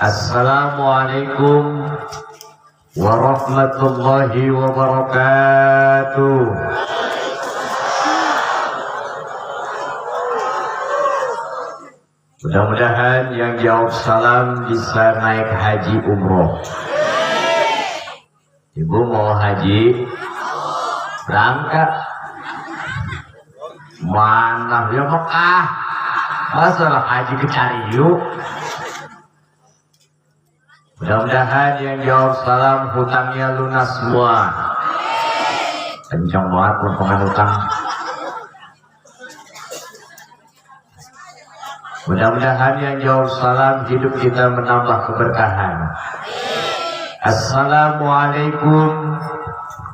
Assalamualaikum warahmatullahi wabarakatuh. Mudah-mudahan yang jawab salam bisa naik haji umroh. Ibu mau haji? Berangkat. Mana ya Mekah? Masalah haji ke Cariu. Mudah-mudahan yang jawab salam hutangnya lunas semua. Kencang banget lompongan hutang. Mudah-mudahan yang jawab salam hidup kita menambah keberkahan. Assalamualaikum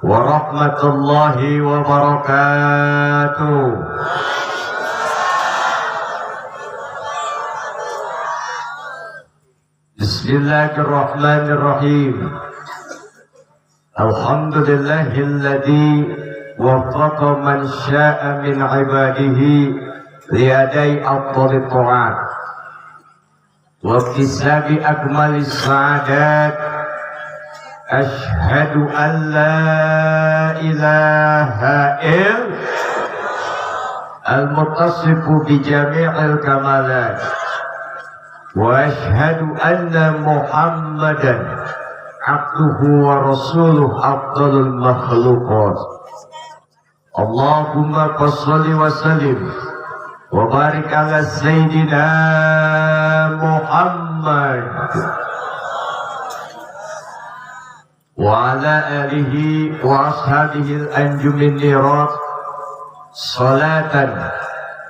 warahmatullahi wabarakatuh. Bismillahirrahmanirrahim. Alhamdulillahilladzi waffaqa man syaa min ibadihi liadai afdhalit ta'at wa iktisabi akmalis sa'adat. Ashhadu an la ilaha al-muttasifu bi jami'il kamalat wa ashhadu anna Muhammadan abduhu wa rasuluhu afdalul makhluqat. Allahumma shalli wa sallim wa barik ala sayyidina Muhammad wa ala alihi wa ashabihi al-anjumin nirat salatan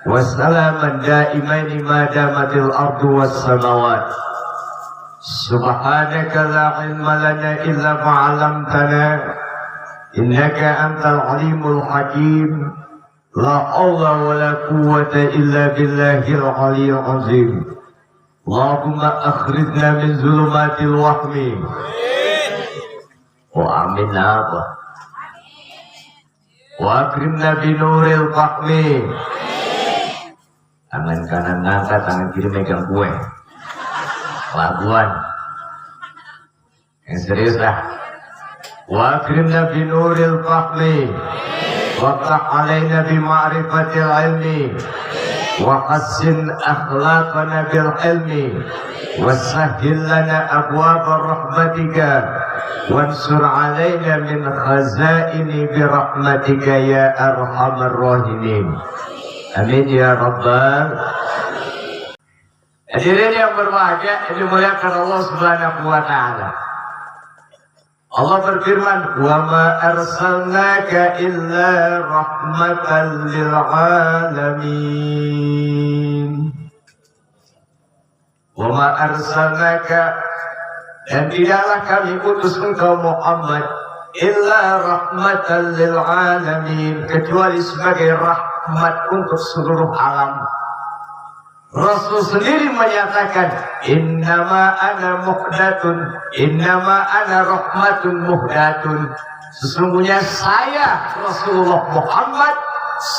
wa salaman daimaini ma damatil ardu was samawat. Subhanaka la ilma lana illa ma 'allamtana innaka antal alimul hakim. La haula wa la quwwata illa billahil aliyyil azim. Allahumma akhrijna min zulumatil wahmi. Wa amin apa? Wa akrimna bi nuril fahmi. Tangan kanan ngangkat, tangan kiri megang kue. Laguan. Yang serius lah. Wa akrimna bi nuril fahmi. Waftah alaina bi ma'rifatil ilmi. Wa hassin akhlaqana bil ilmi. Wasahhil lana abwaba rahmatika. Wansur alaina min khazaini bi rahmatika ya arhamar rahimin. Amin ya rabbal. Hadirin yang berbahagia, dimuliakan Allah Subhanahu wa taala. Allah berfirman, "Wa ma arsalnaka illa rahmatan lil alamin." Wa ma arsalnaka, dan tidaklah kami utus engkau Muhammad illa rahmatan lil alamin, kecuali sebagai rahmat untuk seluruh alam. Rasul sendiri menyatakan, innama ana muhdatun, innama ana rahmatun muhdatun. Sesungguhnya saya Rasulullah Muhammad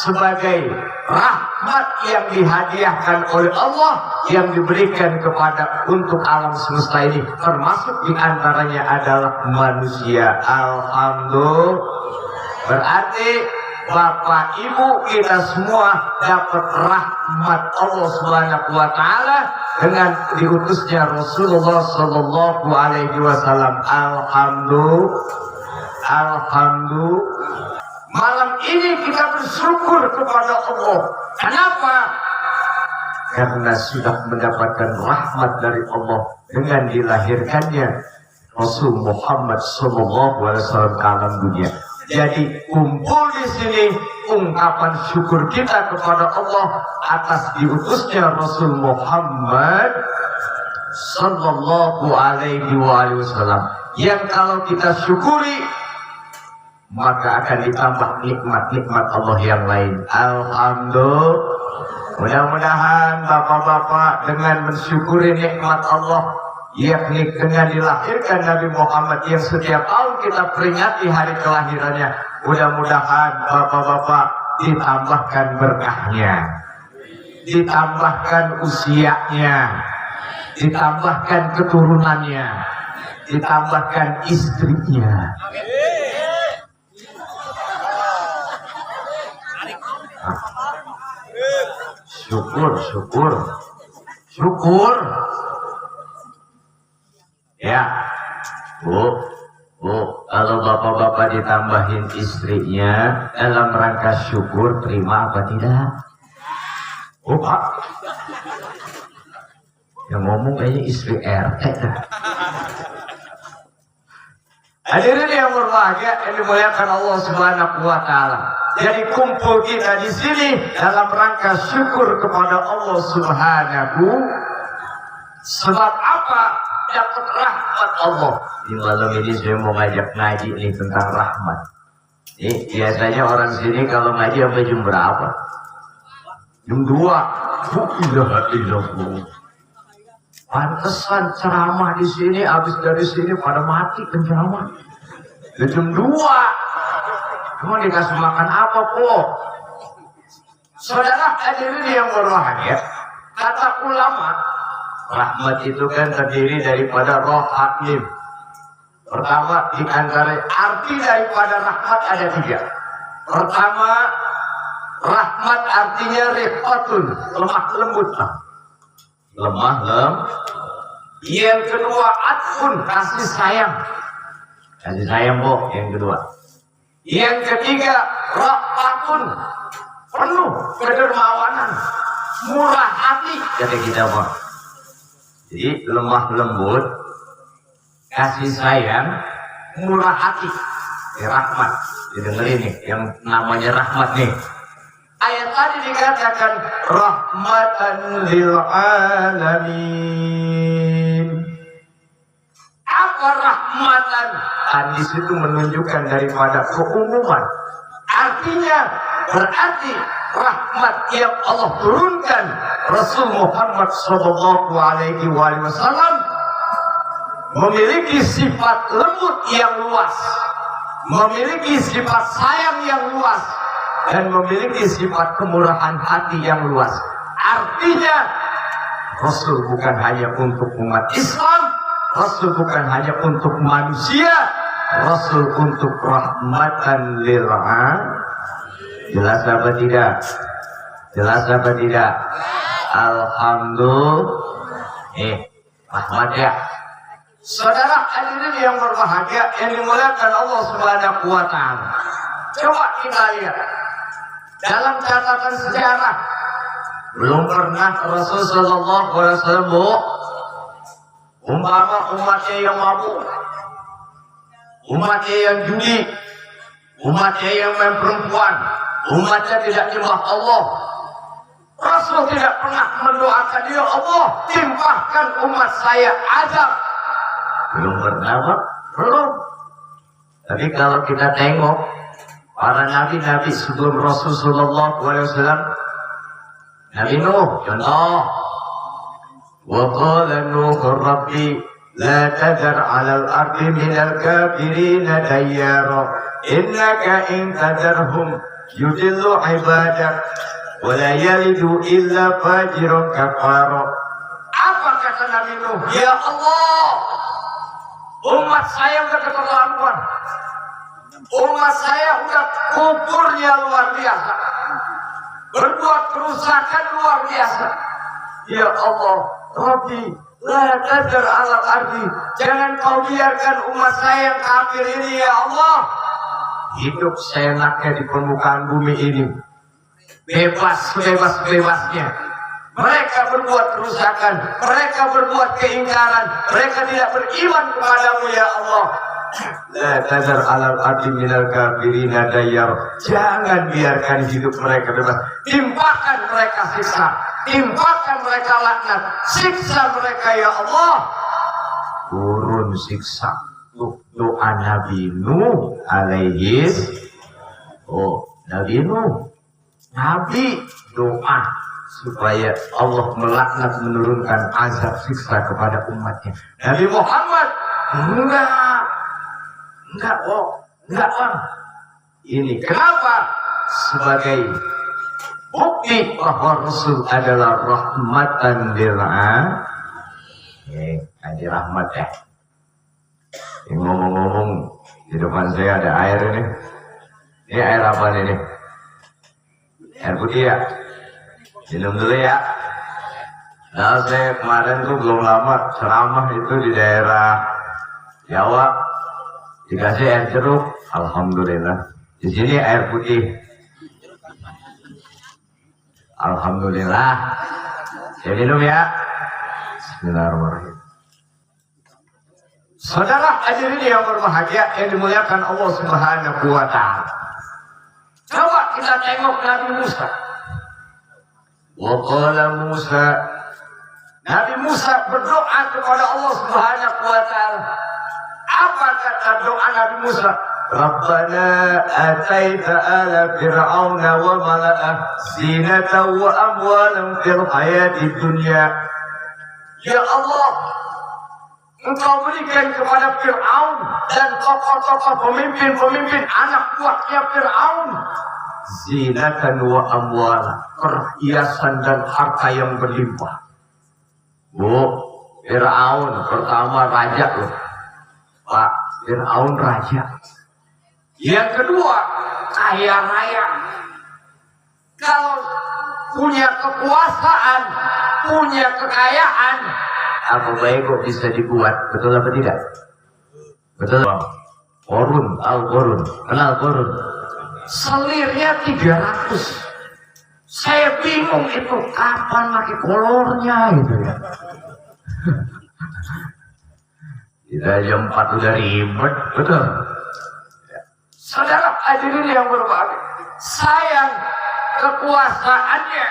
sebagai rahmat yang dihadiahkan oleh Allah, yang diberikan kepada untuk alam semesta ini, termasuk diantaranya adalah manusia. Alhamdulillah. Berarti Bapak Ibu kita semua dapat rahmat Allah Subhanahu wa taala dengan diutusnya Rasulullah sallallahu alaihi wasallam. Alhamdulillah. Alhamdulillah. Malam ini kita bersyukur kepada Allah. Kenapa? Karena sudah mendapatkan rahmat dari Allah dengan dilahirkannya Rasul Muhammad sallallahu alaihi wasallam ke alam dunia. Jadi kumpul di sini ungkapan syukur kita kepada Allah atas diutusnya Rasul Muhammad sallallahu alaihi wasallam. Yang kalau kita syukuri, maka akan ditambah nikmat-nikmat Allah yang lain. Alhamdulillah. Mudah-mudahan bapak-bapak dengan mensyukuri nikmat Allah, yakni dengan dilahirkan Nabi Muhammad yang setiap tahun kita peringati hari kelahirannya, mudah-mudahan bapak-bapak ditambahkan berkahnya, ditambahkan usianya, ditambahkan keturunannya, ditambahkan istrinya. Syukur. Ya, Bu, kalau bapak-bapak ditambahin istrinya dalam rangka syukur, terima apa tidak? Oh, Pak. Yang ngomong kayaknya istri RT dah. Hadirin yang berbahagia yang dimuliakan Allah Subhanahu wa taala. Jadi kumpul kita di sini dalam rangka syukur kepada Allah Subhanahu. Sebab apa? Dapat rahmat Allah. Di malam ini saya mau ngajak ngaji nih tentang rahmat. Biasanya orang sini kalau ngaji sampai jam berapa? Jam 2. Illallah. Pantesan ceramah di sini, habis dari sini pada mati penceramah. Jam 2. Cuma dikasih makan apa, Po? Saudara hadirin yang berbahagia, kata ulama, rahmat itu kan terdiri daripada roh hakim. Pertama, di antara arti daripada rahmat ada 3. Pertama, rahmat artinya rifatun, lemah lembut. Lemah lembut. Yang kedua, atfun, kasih sayang. Kasih sayang, Bu, yang kedua. Yang ketiga, rahmatun, penuh kedermawanan, murah hati, kata kita, Bu. Jadi lemah lembut, kasih sayang, murah hati, rahmat. Didengerin nih, yang namanya rahmat nih. Ayat tadi dikatakan rahmatan lil alamin. Apa rahmatan? Hadis itu menunjukkan daripada keumuman. Artinya berarti rahmat yang Allah turunkan Rasul Muhammad sallallahu alaihi wasallam memiliki sifat lembut yang luas, memiliki sifat sayang yang luas, dan memiliki sifat kemurahan hati yang luas. Artinya Rasul bukan hanya untuk umat Islam, Rasul bukan hanya untuk manusia, Rasul untuk rahmatan lil alamin. Jelas apa tidak? Jelas apa tidak? Alhamdulillah. Rahmat ya. Saudara hadirin yang berbahagia yang dimuliakan Allah Subhanahu wa taala. Coba kita lihat dalam catatan sejarah, belum pernah Rasul sallallahu alaihi wasallam umpama umatnya yang mabuk, umatnya yang judi, umatnya yang main perempuan, umatnya tidak nyembah Allah. Rasul tidak pernah mendoakan, ya Allah, timpahkan umat saya azab. Belum pernah, Pak? Belum. Tapi kalau kita tengok para nabi-nabi sebelum Rasul sallallahu alaihi wasallam, Nabi Nuh contoh, wa qala Nuh rabbi la tadar 'alal ardi minal kafirin dayyara innaka in tadarhum yudillu ibadak wa la yalidu illa fajirun kafara. Apa kata Nabi Nuh? Ya Allah, umat saya udah keterlaluan, umat saya udah kuburnya luar biasa, berbuat kerusakan luar biasa. Ya Allah, Rabbi la tadar 'alal ardi, jangan kau biarkan umat saya yang kafir ini, ya Allah, hidup seenaknya di permukaan bumi ini, bebas-bebasnya. Mereka berbuat kerusakan, mereka berbuat keingkaran, mereka tidak beriman kepadamu, ya Allah. La tadar 'alal ardi minal kafirin dayyar, jangan biarkan hidup mereka bebas. Timpakan mereka siksa, timpakan mereka laknat, siksa mereka, ya Allah. Turun siksa. Doa Nabi Nuh alaihi. Nabi Nuh, Nabi doa supaya Allah melaknat, menurunkan azab siksa kepada umatnya. Nabi Muhammad enggak, ini kenapa? Sebagai bukti bahwa Rasul adalah rahmatan lil alamin. Haji Rahmat ya. Ngomong-ngomong di depan saya ada air ini. Ini air apa ini? Air putih ya. Minum dulu ya. Nah saya kemarin tuh belum lama ceramah itu di daerah Jawa, dikasih air jeruk, alhamdulillah. Di sini air putih, alhamdulillah. Saya minum ya. Bismillahirrahmanirrahim. Saudara hadirin yang berbahagia yang dimuliakan Allah Subhanahu wa Ta'ala. Coba kita tengok Nabi Musa. Wa qala Musa, Nabi Musa berdoa kepada Allah Subhanahu wa Ta'ala. Apa kata doa Nabi Musa? Rabbana ataita ala fir'auna wa mala'ah zinatan wa amwalan fil hayati dunya. Ya Allah, Engkau berikan kepada Fir'aun dan tokoh-tokoh pemimpin-pemimpin anak buahnya Fir'aun zinatan wa amwalan, perhiasan dan harta yang berlimpah. Fir'aun pertama raja loh, Pak. Fir'aun raja. Yang kedua kaya raya. Kalau punya kekuasaan, punya kekayaan, apa baik kok bisa dibuat? Betul apa tidak? Betul. Korun, Al-Korun, kenal Korun? Selirnya 300. Saya bingung itu kapan pakai kolornya gitu ya. Kita jam 4 udah ribet, betul. Saudara hadirin yang berbahagia, sayang kekuasaannya,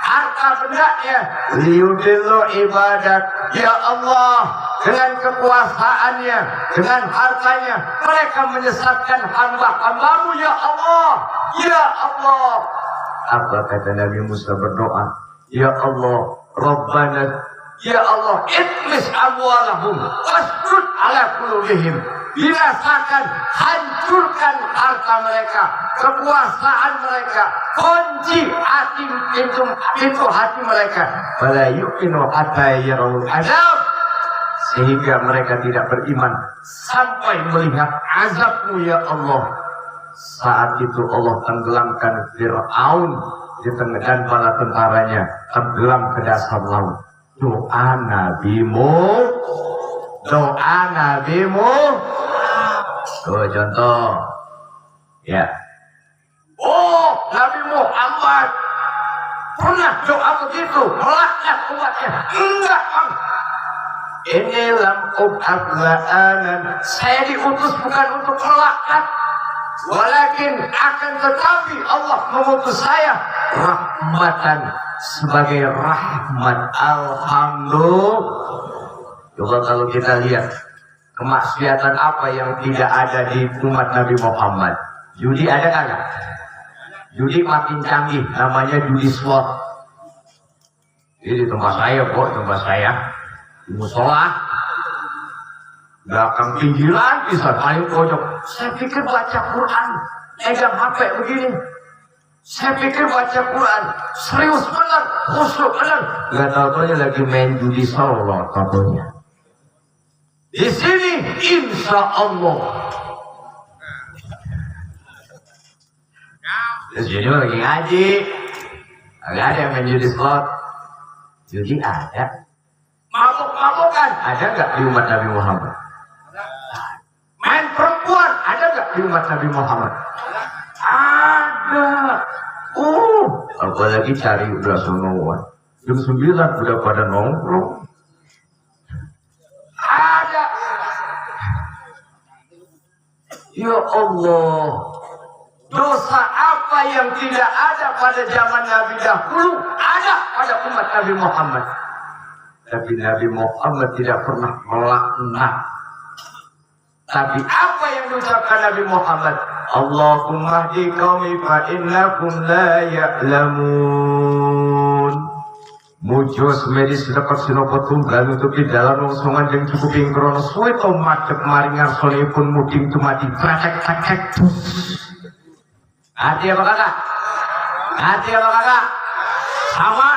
harta bendanya, liyudillu ibadat. Ya Allah, dengan kekuasaannya, dengan hartanya, mereka menyesatkan hamba-hambamu. Ya Allah, ya Allah. Apa kata Nabi Musa berdoa? Ya Allah, Rabbana, ya Allah, itmis amwalahum wasjud ala qulubihim. Binasakan, hancurkan harta mereka, kekuasaan mereka, kunci hati pintu hati mereka. Fala yu'minu hatta yarawul azab, sehingga mereka tidak beriman sampai melihat azab-Mu ya Allah. Saat itu Allah tenggelamkan Fir'aun di tengah dan bala tentaranya tenggelam ke dasar laut. Doa Nabimu. Tuh contoh. Ya. Nabi Muhammad pernah doa begitu, melaknat umatnya. Enggak, Bang. Ini lam ub'at la'anan. Saya diutus bukan untuk melaknat, walakin akan tetapi Allah mengutus saya rahmatan, sebagai rahmat. Alhamdulillah. Coba kalau kita lihat kemaksiatan apa yang tidak ada di umat Nabi Muhammad. Judi ada kagak? Judi makin canggih, namanya judi slot. Ini di tempat saya kok, di musola, belakang pinggiran bisa paling pojok. Saya pikir baca Quran, pegang HP begini. Saya pikir baca Quran, serius benar, khusyuk benar. Gak tahu-tahunya lagi main judi slot katanya. Di sini insya Allah. Di sini lagi ngaji, agak ada yang main judi slot. Judi ada. Mabuk-mabukan ada nggak di umat Nabi Muhammad? Main perempuan ada nggak di umat Nabi Muhammad? Ada. Apalagi cari udah semua. Jam 9 udah pada nongkrong. Ada. Ya Allah, dosa apa yang tidak ada pada zaman Nabi dahulu ada pada umat Nabi Muhammad. Tapi Nabi Muhammad tidak pernah melaknat. Tapi apa yang diucapkan Nabi Muhammad? Allahumma hdi qaumi fa innakum la ya'lamun. Mujos medis dapat sinopot tunggal untuk di dalam longsoran yang cukup ingkrono suwe to macet maringar solipun muding tumati praktek. Hati apa kakak? Sama.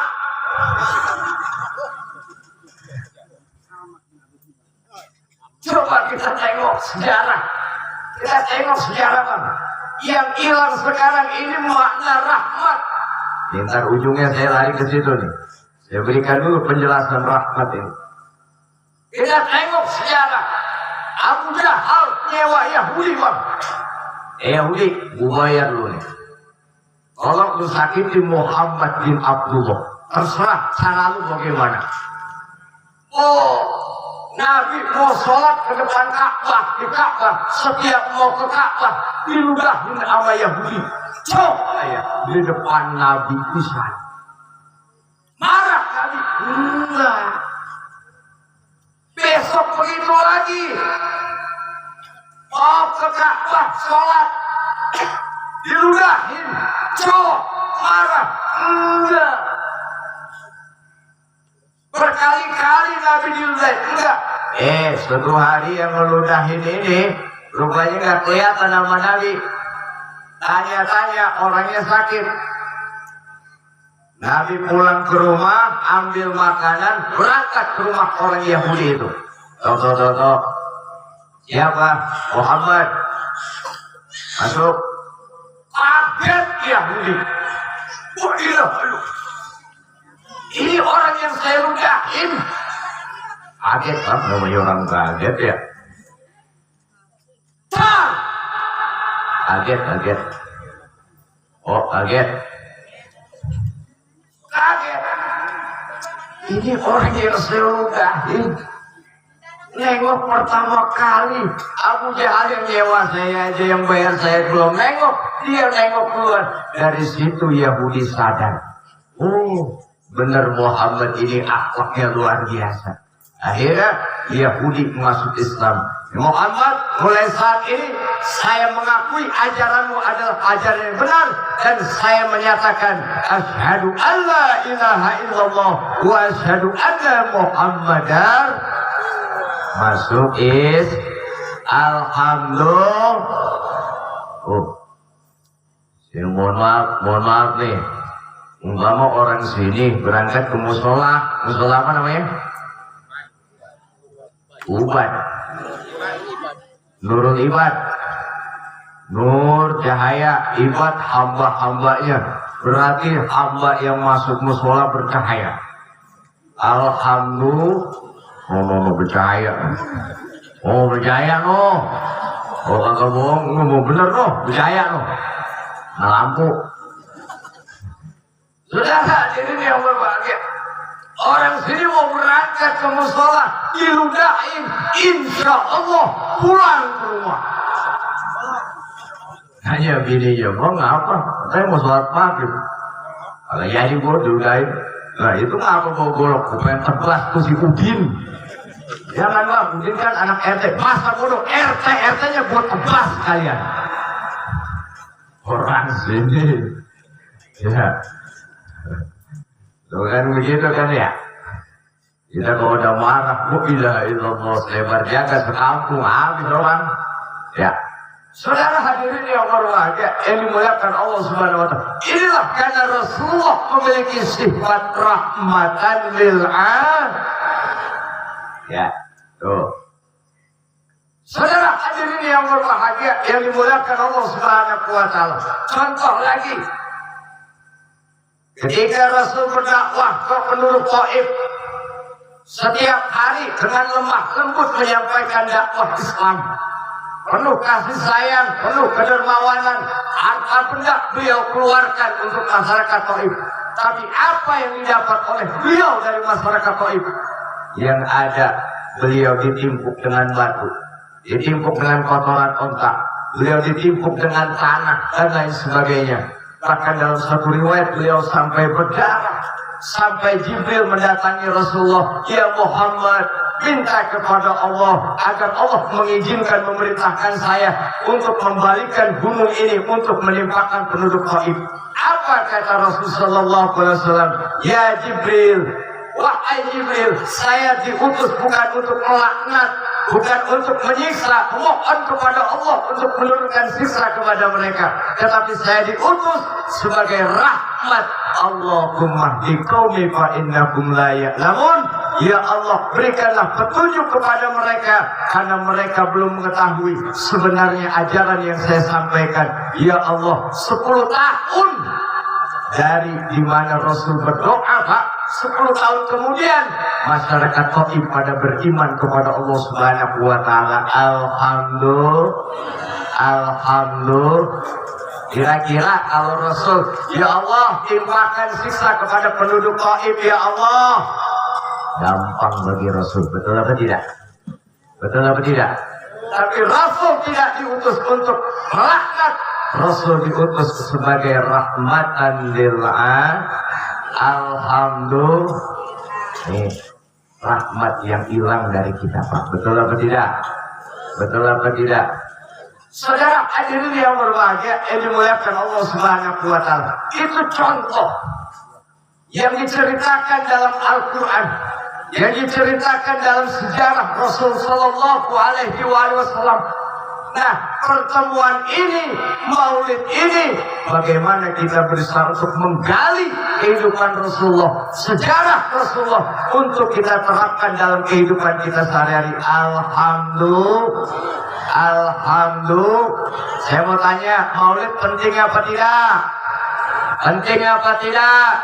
sejarah. Kita tengok sejarah Bang. Yang hilang sekarang ini makna rahmat. Ntar ujungnya saya lari ke situ nih. Saya berikan dulu penjelasan rahmat ini. Kita tengok sejarah. Abu Jahal nyewa Yahudi Bang. Yahudi, gue bayar lu nih. Kalau lu sakiti Muhammad bin Abdullah, terserah cara lu bagaimana. Oh, Nabi mau sholat ke depan Ka'bah, di Ka'bah, setiap mau ke Ka'bah diludahin sama Yahudi. Coba ya, di depan Nabi Isa. Marah Nabi? Enggak. Besok begitu lagi. Mau ke Ka'bah sholat, diludahin. Coba marah? Enggak. Berkali-kali Nabi diludahin. Enggak. Suatu hari yang ngeludahin ini rupanya nggak kelihatan sama Nabi. Tanya-tanya orangnya sakit. Nabi pulang ke rumah, ambil makanan, berangkat ke rumah orang Yahudi itu. Tok. Siapa? Muhammad. Masuk. Kaget Yahudi. Ini orang yang saya ludahin. Kaget kan namanya orang kaget ya. Kaget. Oh kaget. Ini orang yang saya ludahin. Nengok pertama kali Abu Jahal yang nyewa saya aja, yang bayar saya belum nengok, dia nengok keluar. Dari situ Yahudi sadar, oh benar Muhammad ini akhlaknya luar biasa. Akhirnya Yahudi masuk Islam. Muhammad, mulai saat ini saya mengakui ajaranmu adalah ajaran yang benar, dan saya menyatakan asyhadu alla ilaha illallah wa asyhadu anna Muhammadar masuk is. Alhamdulillah. Oh, mohon maaf nih. Umpama orang sini berangkat ke musola apa namanya? Ubat. Nurul Ibad. Nur Cahaya Ibad hamba-hambanya. Berarti hamba yang masuk musola bercahaya. Alhamdulillah. Oh, bercahaya. Oh, bercahaya no. Oh, kagak bohong, ngomong bener no, bercahaya no. Nah, lampu. Sudah hadirin yang berbahagia. Orang sini mau berangkat ke musola, diludahin, insya Allah pulang ke rumah. Hanya gini ya, mau ngapa? Saya mau sholat maghrib. Kalau jadi gue diludahin, nah itu ngapa mau golok? Gue pengen tebas tuh si Udin. Jangan lah, Udin kan anak RT. Masa bodoh, RT-nya buat tebas kalian. Orang sini, ya. Tuh kan begitu kan ya. Kita kalau udah marah, la ilallah, selebar jaga sekampung habis orang. Ya. Saudara hadirin yang berbahagia yang dimuliakan Allah Subhanahu wa taala. Inilah karena Rasulullah memiliki sifat rahmatan lil alamin. Ya, tuh. Saudara hadirin yang berbahagia yang dimuliakan Allah Subhanahu wa taala. Contoh lagi. Ketika Rasul berdakwah ke penduduk Taif, setiap hari dengan lemah lembut menyampaikan dakwah Islam, penuh kasih sayang, penuh kedermawanan, harta benda beliau keluarkan untuk masyarakat Taif. Tapi apa yang didapat oleh beliau dari masyarakat Taif? Yang ada beliau ditimpuk dengan batu, ditimpuk dengan kotoran onta, beliau ditimpuk dengan tanah dan lain sebagainya. Bahkan dalam satu riwayat beliau sampai berdarah, sampai Jibril mendatangi Rasulullah, ya Muhammad, minta kepada Allah agar Allah mengizinkan memerintahkan saya untuk membalikan gunung ini untuk menimpakan penduduk Taif. Apa kata Rasulullah SAW? Ya Jibril, wahai Jibril, saya diutus bukan untuk melaknat, bukan untuk menyiksa, mohon kepada Allah untuk menurunkan siksa kepada mereka, tetapi saya diutus sebagai rahmat. Allahumma hdi qaumi fa innakum la ya'lamun. Ya Allah, berikanlah petunjuk kepada mereka, karena mereka belum mengetahui sebenarnya ajaran yang saya sampaikan. Ya Allah, 10 tahun dari dimana Rasul berdoa, Pak, 10 tahun kemudian masyarakat Taif pada beriman kepada Allah Subhanahu wa taala. Alhamdulillah. Kira-kira kalau Rasul, ya Allah, timpakan siksa kepada penduduk Taif, ya Allah, gampang bagi Rasul. Betul apa tidak? Betul apa tidak? Tapi Rasul tidak diutus untuk melaknat. Rasul diutus sebagai rahmatan lil alamin. Alhamdulillah. Nih, rahmat yang hilang dari kita, Pak. Betul apa tidak? Betul apa tidak? Saudara hadirin yang berbahagia, yang dimuliakan Allah Subhanahu wa taala. Itu contoh yang diceritakan dalam Al-Qur'an, yang diceritakan dalam sejarah Rasul sallallahu alaihi wasallam. Nah, pertemuan ini, maulid ini, bagaimana kita berusaha untuk menggali kehidupan Rasulullah, sejarah Rasulullah, untuk kita terapkan dalam kehidupan kita sehari-hari. Alhamdulillah. Saya mau tanya, maulid penting apa tidak? Penting apa tidak?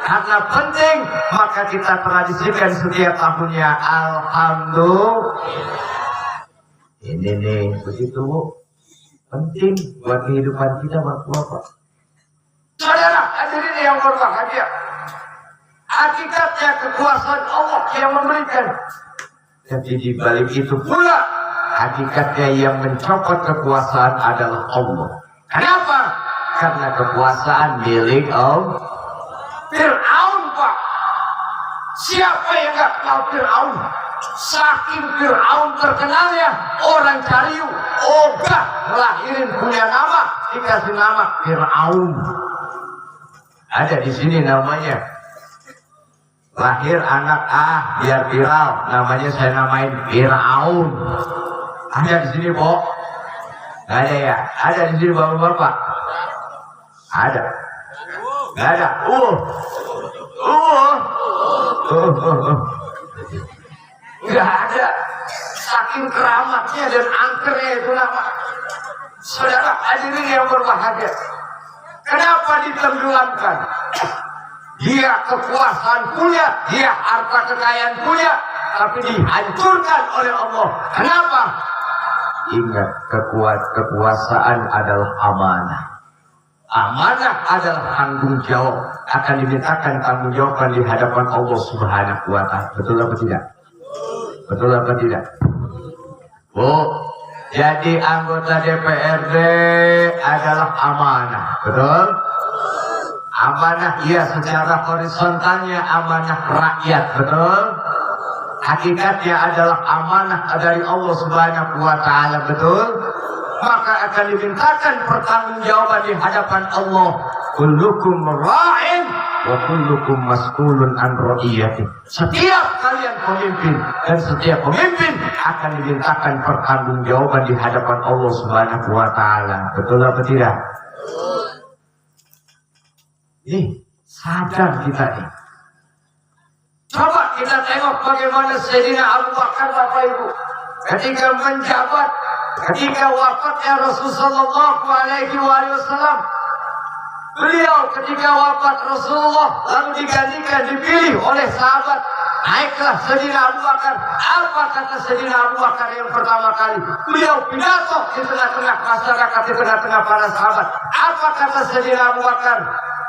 Karena penting, maka kita tradisikan setiap tahunnya. Alhamdulillah. Ini nih, begitu penting buat kehidupan kita, Bapak. Saudara hadirin yang berbahagia, hakikatnya kekuasaan Allah yang memberikan. Jadi di balik itu pula, hakikatnya yang mencopot kekuasaan adalah Allah. Kenapa? Karena kekuasaan milik Allah. Fir'aun, Pak. Siapa yang gak kenal Fir'aun? Saking Fir'aun terkenalnya, orang cariu, ogah ngelahirin punya nama, dikasih nama Fir'aun. Ada di sini namanya. Lahir anak biar viral, namanya saya namain Fir'aun. Ada di sini, Bo? Nggak ada ya? Ada di sini, Bapak-bapak? Ada. Nggak ada. Nggak ada. Saking keramatnya dan angkernya itu nama. Saudara hadirin yang berbahagia, kenapa ditenggelamkan? Dia kekuasaan punya, dia harta kekayaan punya, tapi dihancurkan oleh Allah. Kenapa? Ingat, kekuasaan adalah amanah. Amanah adalah tanggung jawab, akan dimintakan tanggung jawaban di hadapan Allah Subhanahu wa taala. Betul apa tidak? Betul apa tidak? Bu, jadi anggota DPRD adalah amanah. Betul? Amanah, iya, secara horizontalnya amanah rakyat. Betul? Hakikatnya adalah amanah dari Allah Subhanahu wa taala. Betul? Maka akan dimintakan pertanggungjawaban di hadapan Allah. Kullukum ra'in wa kullukum mas'ulun an ra'iyati. Setiap kalian pemimpin dan setiap pemimpin akan dimintakan pertanggungjawaban di hadapan Allah Subhanahu wa taala. Betul apa tidak? Nih, sadar kita nih. Coba kita tengok bagaimana Sayyidina Abu Bakar, Bapak Ibu, ketika menjabat, ketika wafatnya Rasulullah SAW, beliau ketika wafat Rasulullah lalu digantikan, dipilih oleh sahabat, naiklah Sayyidina Abu Bakar. Apa kata Sayyidina Abu Bakar yang pertama kali? Beliau pidato di tengah-tengah masyarakat, di tengah-tengah para sahabat. Apa kata Sayyidina Abu Bakar?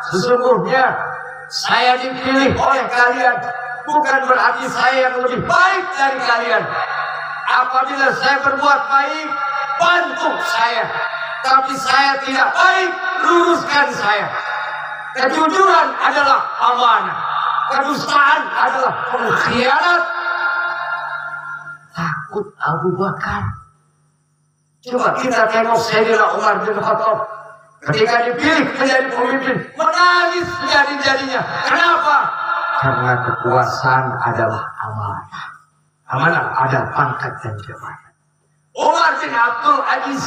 Sesungguhnya saya dipilih oleh kalian bukan berarti saya yang lebih baik dari kalian. Apabila saya berbuat baik, bantu saya. Tapi saya tidak baik, luruskan saya. Kejujuran adalah amanah, kedustaan adalah pengkhianat. Takut Abu Bakar. Coba kita tengok Sayyidina Umar bin Khattab, ketika dipilih menjadi pemimpin, menangis jadi-jadinya. Kenapa? Karena kekuasaan adalah amanah. Amanah adalah pangkat dan jabatan. Umar bin Abdul Aziz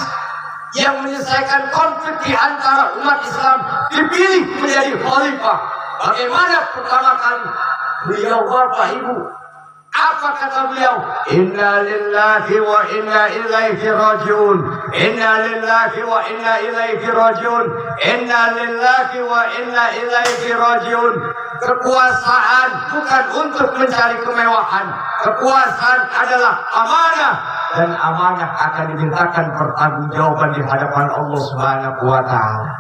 yang menyelesaikan konflik di antara umat Islam dipilih menjadi khalifah. Bagaimana pertama kali beliau bapak ibu. Apa kata beliau? Inna lillahi wa inna ilaihi rajiun. Inna lillahi wa inna ilaihi rajiun. Inna lillahi wa inna ilaihi rajiun. Kekuasaan bukan untuk mencari kemewahan. Kekuasaan adalah amanah, dan amanah akan dimintakan pertanggungjawaban di hadapan Allah Subhanahu wa taala.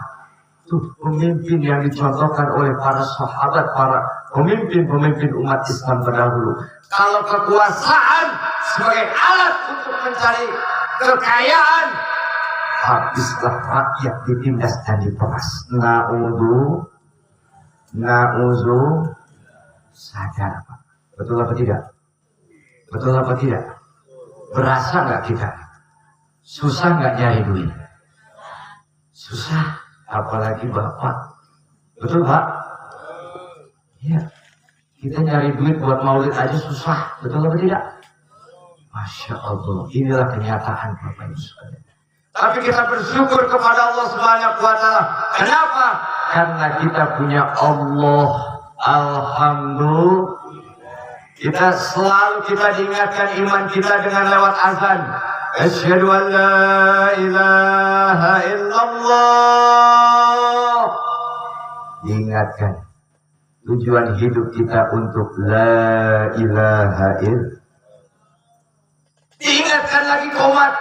Itu pemimpin yang dicontohkan oleh para sahabat, para pemimpin-pemimpin umat Islam terdahulu. Kalau kekuasaan sebagai alat untuk mencari kekayaan, habislah rakyat ditindas dan diperas. Na'udzu sadar, Pak. Betul apa tidak? Betul apa tidak? Berasa nggak kita? Susah nggak nyari duit? Susah, apalagi Bapak. Betul Pak? Iya. Kita nyari duit buat maulid aja susah, betul apa tidak? Masya Allah, inilah kenyataan Bapak Ibu sekalian. Tapi kita bersyukur kepada Allah Subhanahu wa taala. Kenapa? Karena kita punya Allah. Alhamdulillah. Kita selalu diingatkan iman kita dengan lewat azan. Asyhadu an la ilaha illallah. Diingatkan tujuan hidup kita untuk la ilaha illallah. Diingatkan lagi komat.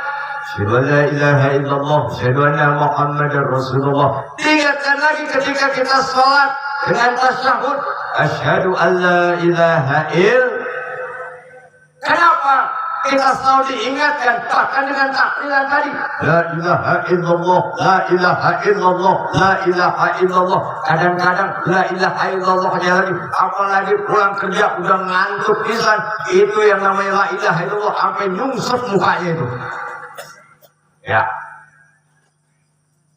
Asyhadu an la ilaha illallah. Asyhadu anna Muhammadar Rasulullah. Diingatkan lagi ketika kita sholat dengan tasyahud. Asyhadu an la ilaha illallah. Kenapa kita selalu diingatkan bahkan dengan taklilan tadi? La ilaha illallah, la ilaha illallah, la ilaha illallah. Kadang-kadang la ilaha illallahnya lagi, apalagi pulang kerja udah ngantuk pisan. Itu yang namanya la ilaha illallah sampai nyungsep mukanya itu. Ya.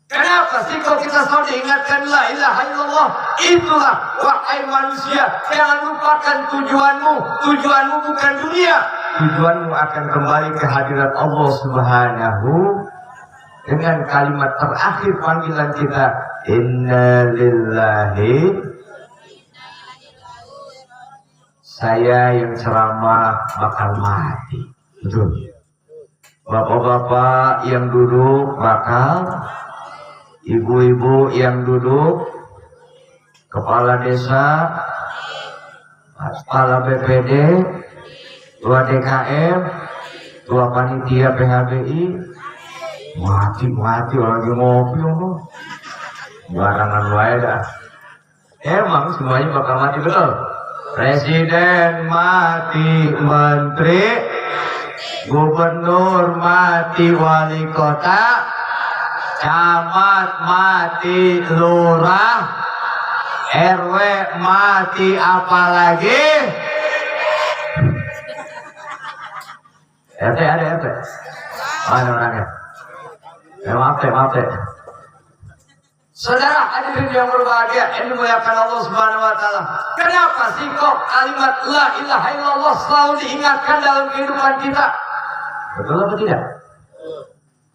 Kenapa sih kalau kita selalu diingatkan la ilaha illallah? Itulah, wahai manusia, jangan lupakan tujuanmu. Tujuanmu bukan dunia. Tujuanmu akan kembali ke hadirat Allah Subhanahu dengan kalimat terakhir panggilan kita, inna lillahi. Saya yang ceramah bakal mati. Betul. Bapak-bapak yang duduk bakal, ibu-ibu yang duduk, kepala desa, kepala BPD, ketua DKM, ketua panitia PHBI, mati lagi ngopi loh, barangan wae dah. Emang semuanya bakal mati, betul. Presiden mati, menteri, gubernur mati, wali kota, camat mati, lurah, RW mati, apalagi RT, ada RT. Mana orangnya? Maaf deh. Saudara hadirin yang berbahagia, ini dimuliakan Allah Subhanahu wa taala. Kenapa sih kok kalimat la ilaha illallah selalu diingatkan dalam kehidupan kita? Betul atau tidak?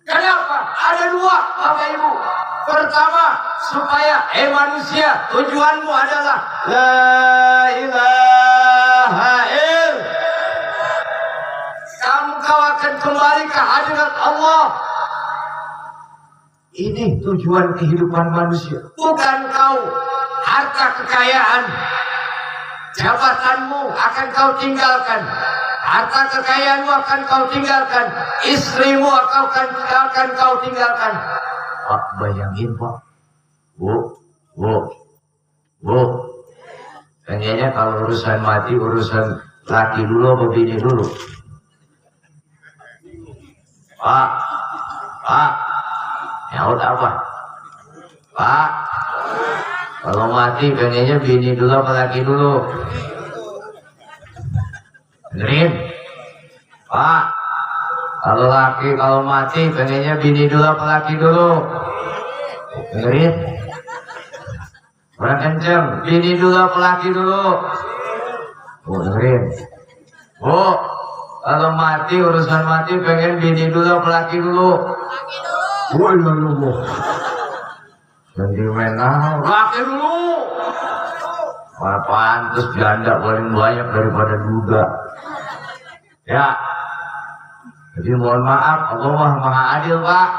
Kenapa? Ada dua, Bapak Ibu. Pertama, supaya manusia, tujuanmu adalah la ilaha illallah. Kau akan kembali ke hadirat Allah. Ini tujuan kehidupan manusia. Bukan kau harta kekayaan, jabatanmu akan kau tinggalkan, harta kekayaanmu akan kau tinggalkan, istrimu akan kau tinggalkan. Pak, bayangin Pak, Bu, kayaknya kalau urusan mati, urusan laki dulu atau bini dulu? Pak, nyaut apa? Pak, kalau mati pengennya bini dulu apa laki dulu? Dengerin, Pak, kalau mati pengennya bini dulu apa laki dulu? Dengerin, kurang kenceng, bini dulu apa laki dulu? Dengerin, Bu. Kalau mati, urusan mati pengen bini dulu apa laki dulu? Laki dulu. Jadi menang laki dulu. Pantes janda paling banyak daripada duda. Ya. Jadi mohon maaf, Allah Maha Adil, Pak.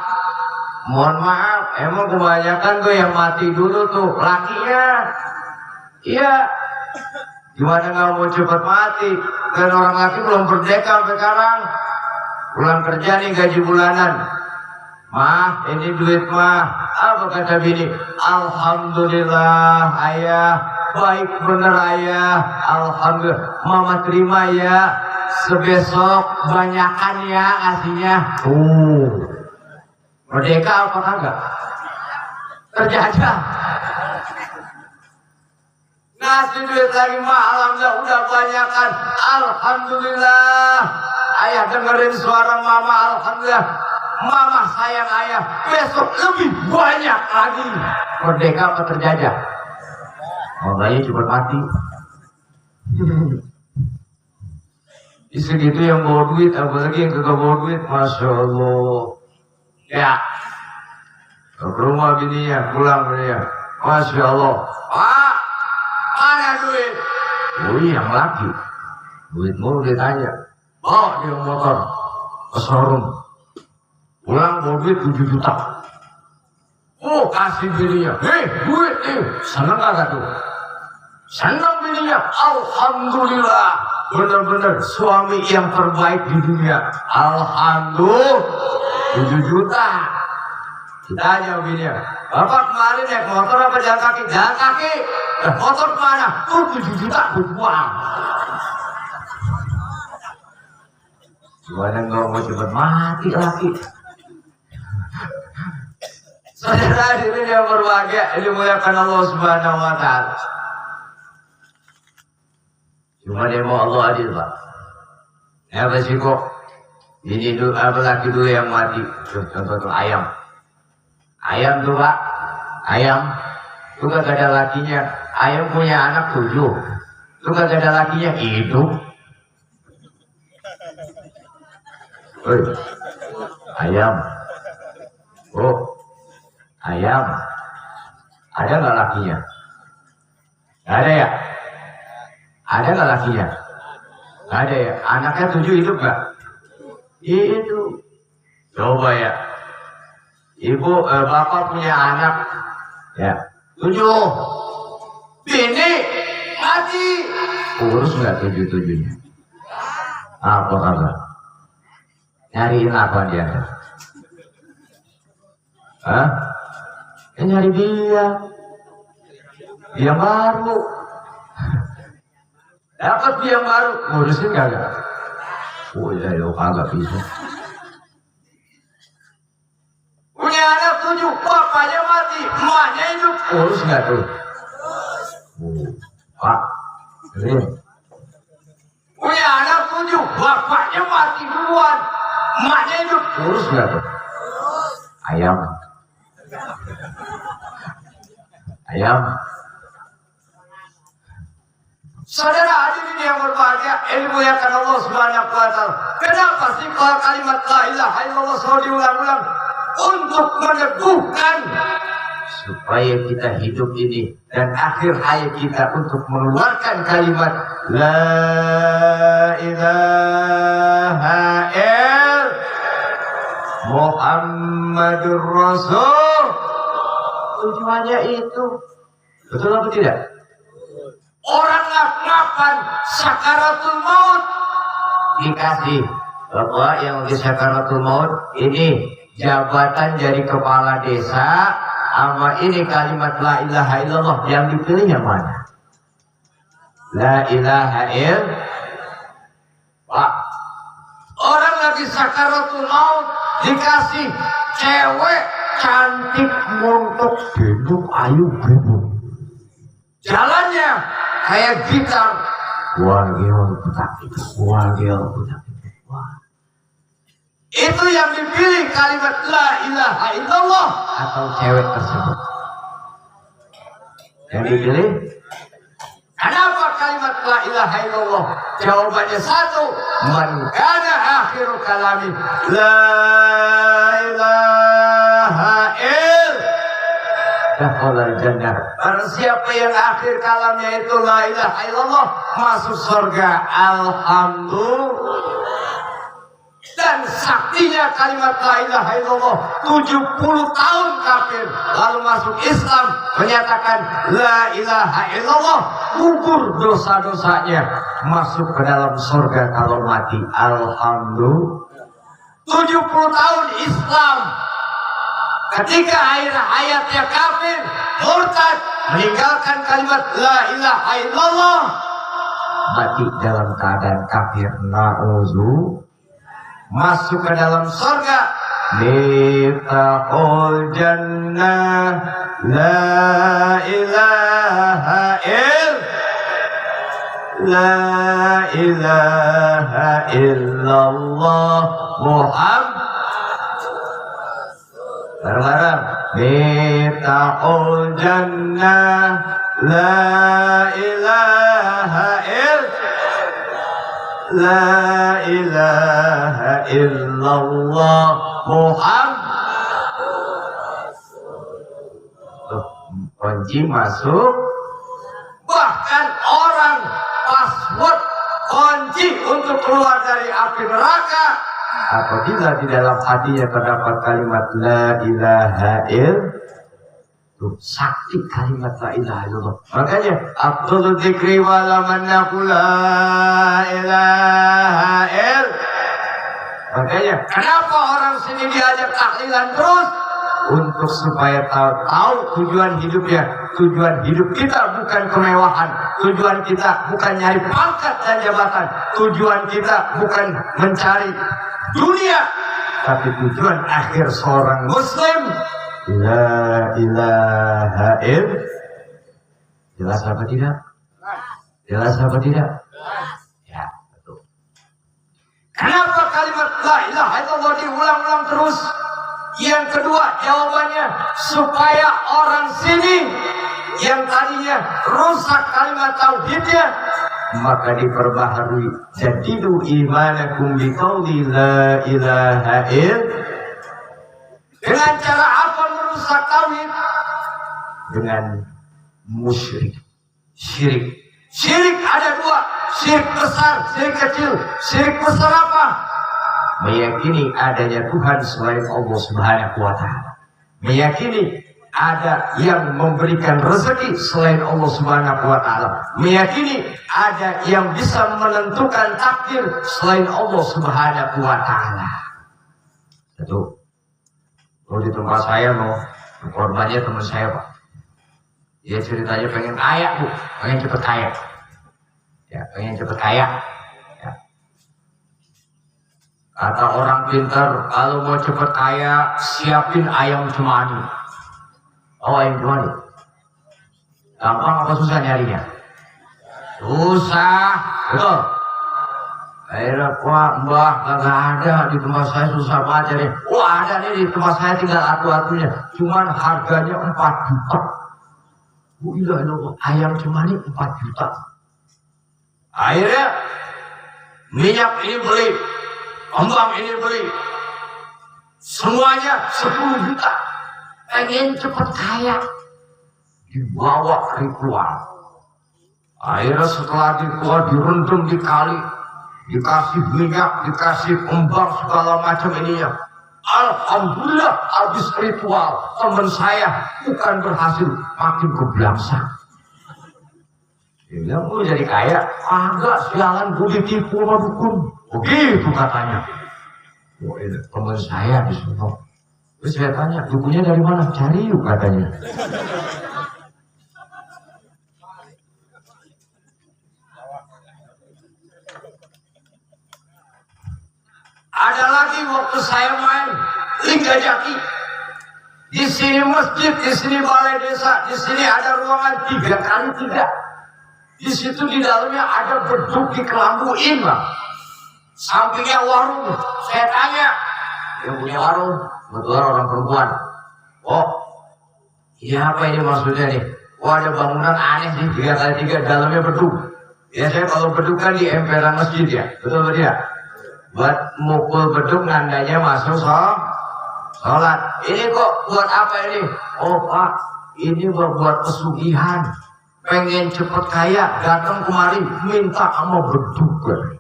Mohon maaf, emang kebanyakan tuh yang mati dulu tuh lakinya. Iya. Gimana nggak mau cepat mati? Dan orang laki belum merdeka sampai sekarang. Pulang kerja nih gaji bulanan. Mah, ini duit mah. Apa kata bini? Alhamdulillah, ayah. Baik bener ayah. Alhamdulillah. Mama terima ya. Sebesok banyakan ya aslinya. Merdeka apa kagak? Terjajah. Ngasih duit lagi mah, alhamdulillah udah banyakan. Alhamdulillah. Ayah dengerin suara mama, alhamdulillah. Mama sayang ayah. Besok lebih banyak lagi. Merdeka apa terjajah? Makanya cepat mati. Istri itu yang bawa duit, apalagi yang kagak bawa duit, masya Allah. Ya, ke rumah bininya, pulang bininya, masya Allah. Pak, mana duit? Yang laki, duit mulu ditanya. Bawa dia motor ke showroom, pulang bawa duit 7 juta. Kasih bininya, duit nih, seneng gak tuh? Senang bininya, alhamdulillah. Benar-benar suami yang terbaik di dunia. Alhamdulillah. 7 juta. Kita aja bininya, Bapak kemarin naik motor apa jalan kaki? Jalan kaki. Motor kemana? 7 juta buang. Gimana nggak mau cepet mati lagi? Saudara hadirin yang berbahagia, dimuliakan Allah Subhanahu wa Ta'ala. Cuma dia mau Allah adil, Pak. Ya resiko. Ini dulu, laki dulu yang mati. Contoh tuh ayam. Ayam tuh, Pak. Ayam. Itu gak ada lakinya. Ayam punya anak 7. Itu gak ada lakinya. Hidup. Ayam. Ayam. Ada gak lakinya? Gak ada ya? Ada nggak lakinya? Nggak ada ya. Anaknya 7 hidup nggak? Hidup. Coba ya. Ibu, bapak punya anak, ya 7. Bini mati. Urus nggak 7-7-nya? Apa kagak? Nyariin apa dia? Hah? Nyari dia. Dia baru. Dapat dia baru, ngurusin kagak? Ya kagak bisa. Punya anak 7, bapaknya mati, emaknya hidup. Urus nggak tuh? Pak, ini. Punya anak 7, bapaknya mati duluan, emaknya hidup. Urus nggak tuh? Ayam. Ayam. Saudara hadirin yang berbahagia, ilmu yang akan Allah Subhanahu wa Ta'ala. Kenapa sih kalau kalimat la ilaha illallah selalu diulang-ulang? Untuk meneguhkan supaya kita hidup ini dan akhir hayat kita untuk mengeluarkan kalimat la ilaha illallah Muhammadur Rasul. Tujuannya itu betul apa tidak? Orang ngap-ngapan sakaratul maut dikasih bahwa yang di sakaratul maut ini jabatan jadi kepala desa, sama ini kalimat la ilaha illallah, yang dipilih yang mana? La ilaha illallah. Orang lagi sakaratul maut dikasih cewek cantik montok gendut ayu gendut, jalannya kayak gitar. Wagil putak itu, wagil putak itu. Itu yang dipilih kalimat la ilaha illallah atau cewek tersebut. Yang dipilih. Kenapa kalimat la ilaha illallah? Jawabannya satu. Man kana akhiru kalami la ilaha illallah. dakhalal jannah. Barang siapa yang akhir kalamnya itu la ilaha illallah, masuk surga. Alhamdulillah. Dan saktinya kalimat la ilaha illallah, 70 tahun kafir, lalu masuk Islam, menyatakan la ilaha illallah, gugur dosa-dosanya, masuk ke dalam surga kalau mati. Alhamdulillah. 70 tahun Islam, ketika akhir hayatnya kafir, murtad, meninggalkan kalimat la ilaha illallah, mati dalam keadaan kafir. Na'udzu, masuk ke dalam surga. Miftahul jannah la ilaha illallah Muhammad. Bareng-bareng. Miftahul jannah la ilaha illallah Muhammad. Kunci masuk. Bahkan orang password kunci untuk keluar dari api neraka apabila di dalam hatinya terdapat kalimat la ilaha illallah. Sakti kalimat la ilaha illallah. Makanya Abdul Dzikri walaman naqul la ilaha illallah. Makanya kenapa orang sini diajak tahlilan terus? Untuk supaya tahu tujuan hidupnya. Tujuan hidup kita bukan kemewahan. Tujuan kita bukan nyari pangkat dan jabatan. Tujuan kita bukan mencari dunia, tapi tujuan akhir seorang muslim la ilaha illallah. Jelas apa tidak? Jelas apa tidak? Ya, betul. Kenapa kalimat la ilaha illallah diulang-ulang terus? Yang kedua jawabannya, supaya orang sini yang tadinya rusak kalimat tauhidnya, maka diperbaharui. Jadidu imanakum biqauli la ilaha illallah. Dengan cara apa merusak tauhid? Dengan musyrik. Syirik. Syirik ada dua. Syirik besar, syirik kecil. Syirik besar apa? Meyakini adanya Tuhan selain Allah Subhanahu wa Ta'ala. Meyakini ada yang memberikan rezeki selain Allah Subhanahu wa Ta'ala. Meyakini ada yang bisa menentukan takdir selain Allah Subhanahu wa Ta'ala. Itu. Kalau di tempat saya mau korbannya teman saya, Pak. Dia ceritanya pengen kaya, Bu. Pengen cepet kaya. Ya, pengen cepet kaya. Ya. Kata orang pintar, kalau mau cepet kaya, siapin ayam cemani. Oh, ayam cemani. Gampang apa susah nyarinya? Susah. Betul. Akhirnya, wah mbah kagak ada di tempat saya, susah banget cari. Wah ada nih di tempat saya, tinggal atu-atunya. Cuman harganya 4 juta. Gila loh, ayam cemani 4 juta. Akhirnya minyak ini beli, kembang ini beli, semuanya 10 juta. Pengen cepet kaya, dibawa ritual. Akhirnya setelah ritual direndam di kali, dikasih minyak, dikasih kembang segala macam ininya. Alhamdulillah habis ritual teman saya bukan berhasil, makin kebelangsang. Dia bilang, "Gue jadi kaya." "Agak, sialan, gue ditipu sama dukun." Begitu katanya. Oh, ini teman saya disuruh. Terus saya tanya, dukunnya dari mana? "Cari yuk," katanya. Ada lagi waktu saya main Liga Jaki. Di sini masjid, di sini balai desa, di sini ada ruangan 3x3. Di situ di dalamnya ada beduk dikelambuin, Bang. Sampingnya warung. Saya tanya, yang punya warung, kebetulan orang perempuan. "Oh, ini apa ini maksudnya nih?" "Oh, ada bangunan aneh nih, 3x3, dalamnya beduk." Biasanya kalau beduk kan di emperan masjid ya, betul tidak? Buat mukul beduk nandanya masuk sholat. Ini kok buat apa ini? "Oh Pak, ini berbuat pesugihan, pengen cepet kaya, datang kemari minta sama berduka.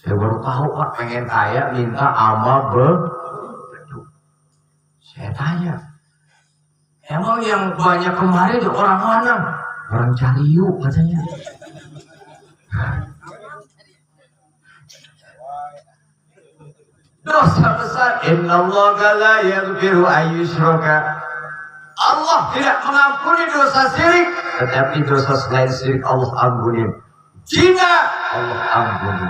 Saya baru tahu Pak, pengen kaya minta sama berduka. Saya tanya, emang yang banyak kemari itu orang mana? Orang Cariu katanya. Dosa besar. Innallaha la yaghfiru ayyushraka. Allah tidak mengampuni dosa syirik, tetapi dosa selain syirik Allah ampuni. Zina Allah ampuni.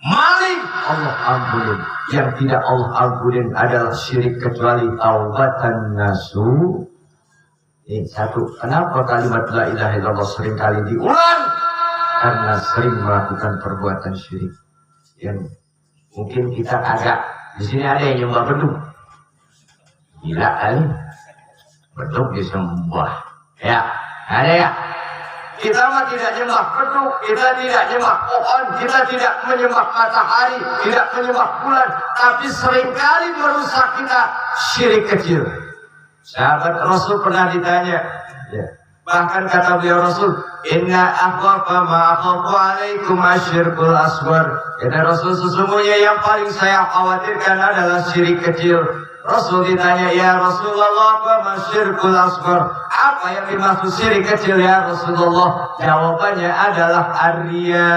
Maling Allah ampuni. Yang tidak Allah ampuni adalah syirik kecuali taubatan nasuh. Ini satu. Kenapa kalimat la ilaha illallah sering kali diulang? Karena sering melakukan perbuatan syirik. Yang mungkin kita agak di sini ada yang nyembah beduk. Gila kali. Beduk disembah. Ya, ada ya. Kita mah tidak nyembah beduk, kita tidak nyembah pohon, kita tidak menyembah matahari, tidak menyembah bulan, tapi seringkali merusak kita syirik kecil. Sahabat Rasul pernah ditanya, ya. Bahkan kata beliau Rasul, inna akhwafa ma akhafu alaikum asyirkul aswar. Kata Rasul, sesungguhnya yang paling saya khawatirkan adalah syirik kecil. Rasul ditanya, ya Rasulullah, apa masyirkul aswar? Apa yang dimaksud syirik kecil ya Rasulullah? Jawabannya adalah arya.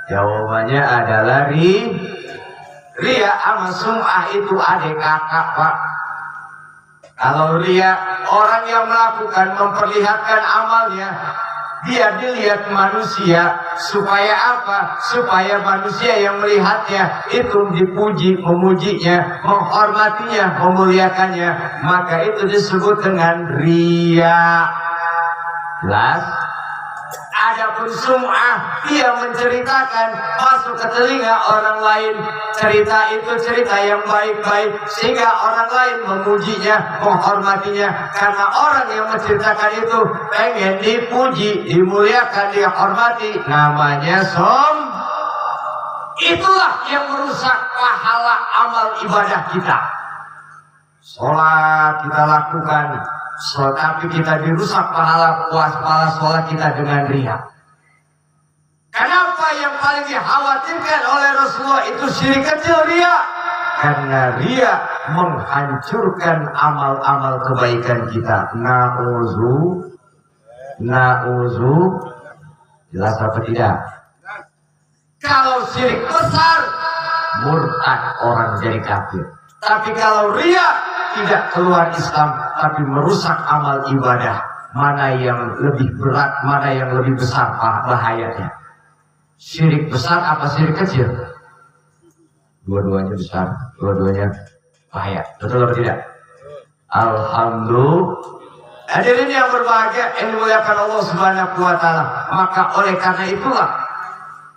Jawabannya adalah ria sama sum'ah itu adik kakak Pak. Kalau ria, orang yang melakukan memperlihatkan amalnya, dia dilihat manusia, supaya apa? Supaya manusia yang melihatnya itu dipuji, memujinya, menghormatinya, memuliakannya. Maka itu disebut dengan ria. Jelas? Adapun sum'ah, dia menceritakan masuk ke telinga orang lain. Cerita itu cerita yang baik-baik, sehingga orang lain memujinya, menghormatinya. Karena orang yang menceritakan itu pengen dipuji, dimuliakan, dihormati. Namanya itulah yang merusak pahala amal ibadah kita. Sholat kita lakukan, tapi kita dirusak pahala sholat kita dengan ria. Kenapa yang paling dikhawatirkan oleh Rasulullah itu syirik kecil, ria? Karena ria menghancurkan amal-amal kebaikan kita. Na'uzu. Jelas apa tidak? Kalau syirik besar, murtad orang jadi kafir. Tapi kalau ria, tidak keluar Islam, tapi merusak amal ibadah. Mana yang lebih berat, mana yang lebih besar bahayanya? Syirik besar apa syirik kecil? Dua-duanya besar, dua-duanya bahaya. Betul atau tidak? Alhamdulillah. Hadirin yang berbahagia, yang dimuliakan Allah Subhanahu wa Ta'ala. Maka oleh karena itulah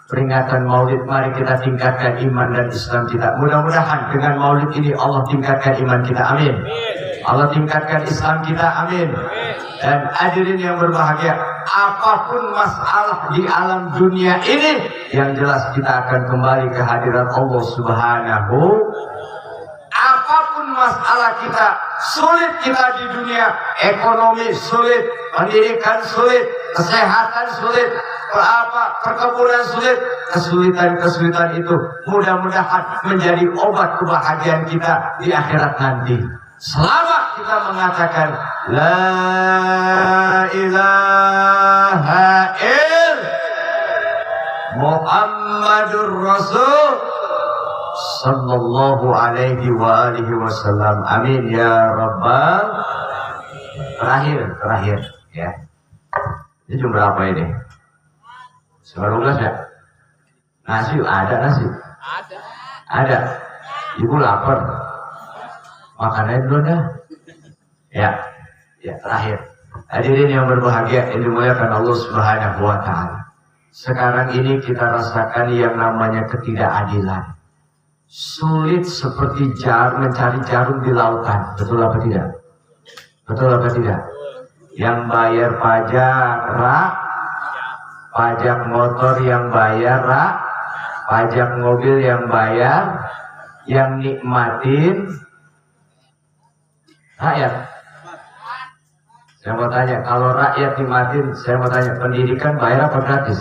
peringatan Maulid, mari kita tingkatkan iman dan Islam kita. Mudah-mudahan dengan Maulid ini Allah tingkatkan iman kita, amin. Allah tingkatkan Islam kita, amin. Dan hadirin yang berbahagia, apapun masalah di alam dunia ini, yang jelas kita akan kembali ke hadirat Allah Subhanahu. Apapun masalah kita, sulit kita di dunia, ekonomi sulit, pendidikan sulit, kesehatan sulit, perkebunan sulit, kesulitan itu mudah-mudahan menjadi obat kebahagiaan kita di akhirat nanti. Selama kita mengatakan La ilaha illallah Muhammadur Rasul Sallallahu alaihi wa alihi wasallam. Amin ya Rabbal. Terakhir ya. Ini jam berapa ini? 19 ya? Nasi ada? Ada. Ibu lapar. Makannya dulu dah. Ya, terakhir. Hadirin yang berbahagia, yang dimuliakan Allah Subhanahu wa Ta'ala. Sekarang ini kita rasakan yang namanya ketidakadilan. Sulit seperti mencari jarum di lautan. Betul apa tidak? Betul apa tidak? Yang bayar pajak motor yang bayar pajak mobil yang bayar, yang nikmatin Rakyat. Saya mau tanya, kalau rakyat dimatiin, saya mau tanya, pendidikan bayar apa gratis?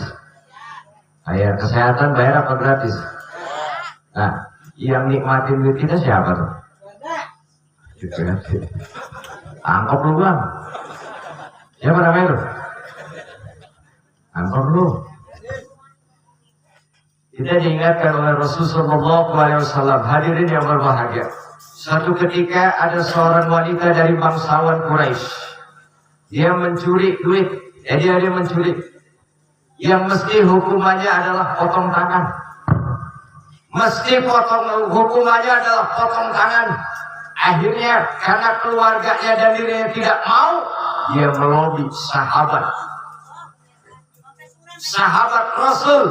Bayar. Kesehatan bayar apa gratis? Nah, yang nikmatin duit kita siapa tuh? Angkop lu bang. Siapa namanya lu? Angkop lu. Kita diingatkan oleh Rasulullah SAW, hadirin yang berbahagia. Suatu ketika ada seorang wanita dari bangsawan Quraisy. Dia mencuri duit, dia mencuri. Yang mesti hukumannya adalah potong tangan. Hukumannya adalah potong tangan. Akhirnya karena keluarganya dan dirinya tidak mau, dia melobi sahabat Rasul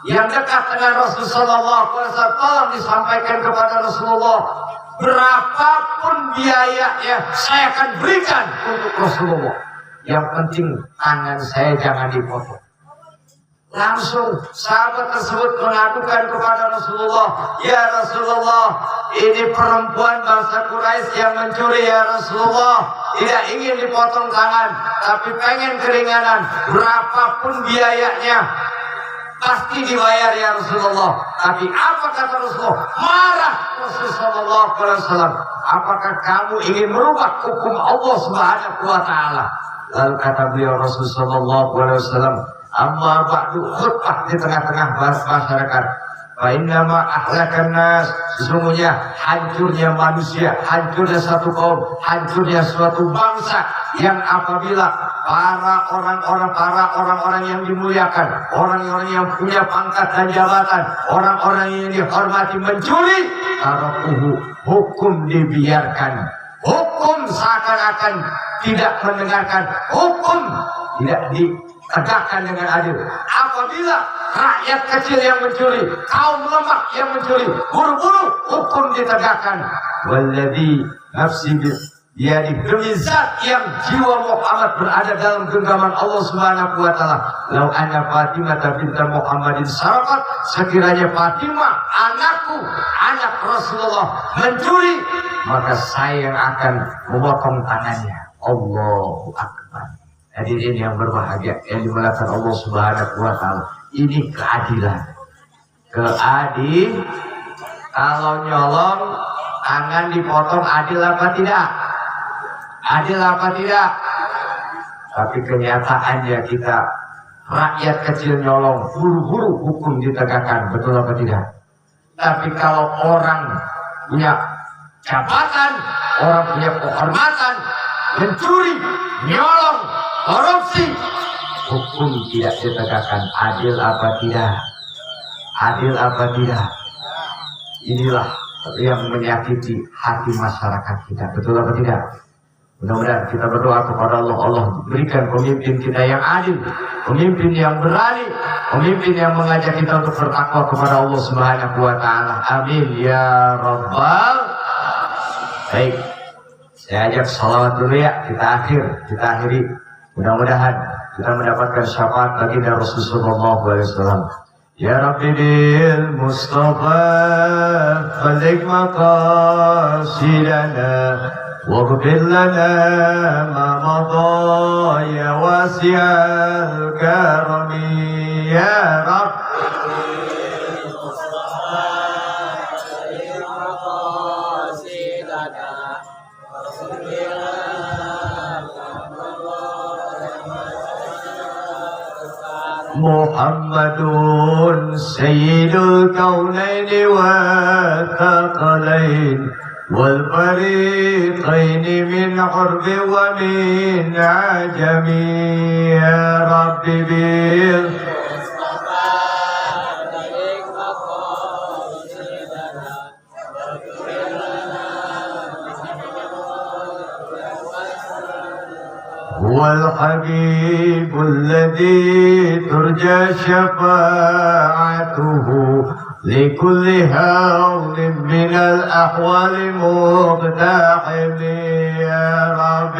yang dekat dengan Rasulullah SAW. Tolong disampaikan kepada Rasulullah, berapapun biayanya saya akan berikan untuk Rasulullah. Yang penting tangan saya jangan dipotong. Langsung sahabat tersebut mengadukan kepada Rasulullah, ya Rasulullah, ini perempuan bangsa Quraisy yang mencuri ya Rasulullah. Tidak ingin dipotong tangan, tapi pengen keringanan. Berapapun biayanya pasti dibayar ya Rasulullah. Tapi apa kata Rasulullah? Marah Rasulullah SAW. Apakah kamu ingin merubah hukum Allah Subhanahu wa Ta'ala? Lalu kata beliau Rasulullah SAW, amma ba'du, khutbah di tengah-tengah masyarakat. Fa'innama ahlakan nas, sesungguhnya hancurnya manusia, hancurnya satu kaum, hancurnya suatu bangsa yang apabila para orang-orang yang dimuliakan, orang-orang yang punya pangkat dan jabatan, orang-orang yang dihormati mencuri, tarukuhu, hukum dibiarkan, hukum seakan-akan tidak mendengarkan, hukum tidak ditegakkan dengan adil. Apabila rakyat kecil yang mencuri, kaum lemah yang mencuri, buru-buru hukum ditegakkan. Walladzi nafsi biyadihi, demi zat yang jiwa Muhammad berada dalam genggaman Allah Subhanahu wa Ta'ala. Lau anna Fatimah binti Muhammadin sarakat, sekiranya Fatimah anakku, anak Rasulullah mencuri, maka saya yang akan memotong tangannya. Allahu Akbar. Hadirin yang berbahagia yang dimuliakan Allah Subhanahu wa Ta'ala, ini keadilan. Kalau nyolong tangan dipotong, adil apa tidak? Adil apa tidak? Tapi kenyataannya kita rakyat kecil nyolong, buru-buru hukum ditegakkan, betul apa tidak? Tapi kalau orang punya jabatan, orang punya kehormatan, mencuri, nyolong, korupsi, hukum tidak ditegakkan. Adil apa tidak? Adil apa tidak? Inilah yang menyakiti hati masyarakat kita, betul apa tidak? Mudah-mudahan kita berdoa kepada Allah, Allah berikan pemimpin kita yang adil, pemimpin yang berani, pemimpin yang mengajak kita untuk bertakwa kepada Allah Subhanahu wa Ta'ala. Amin ya Rabbal. Baik, saya ajak salawat dulu ya, kita akhiri. Mudah-mudahan kita mendapatkan syafaat bagi Rasulullah SAW. Ya Rabbi bil Mustafa balik maqasidana waghfir lana ma madha ya wasi'al karami ya Rabbi. Muhammadun sayyidul kaunaini wa thaqalain wal fariqaini min urbi wa min ajami ya Rabbi bil والحبيب الذي ترجى شفاعته لكل هول من الأحوال مقتحم يا رب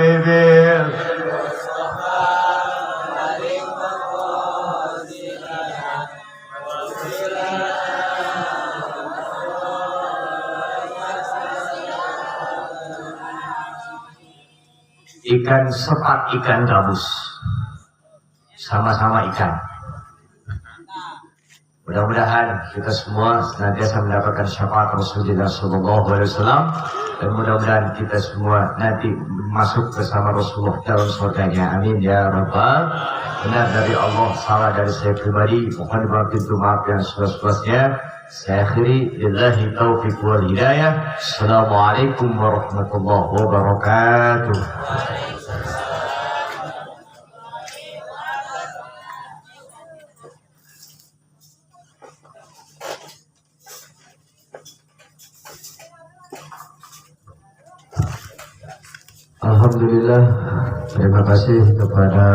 ikan sepat, ikan gabus, sama-sama ikan. Mudah-mudahan kita semua senantiasa mendapatkan syafaat Rasulullah SAW, dan mudah-mudahan kita semua nanti masuk bersama Rasulullah dalam surganya. Amin ya Rabbal. Benar dari Allah, salah dari saya pribadi, mohon pintu maaf yang seluas-luasnya. Saya akhiri, billahi taufiq wal hidayah. Assalamualaikum warahmatullahi wabarakatuh. Alhamdulillah, terima kasih kepada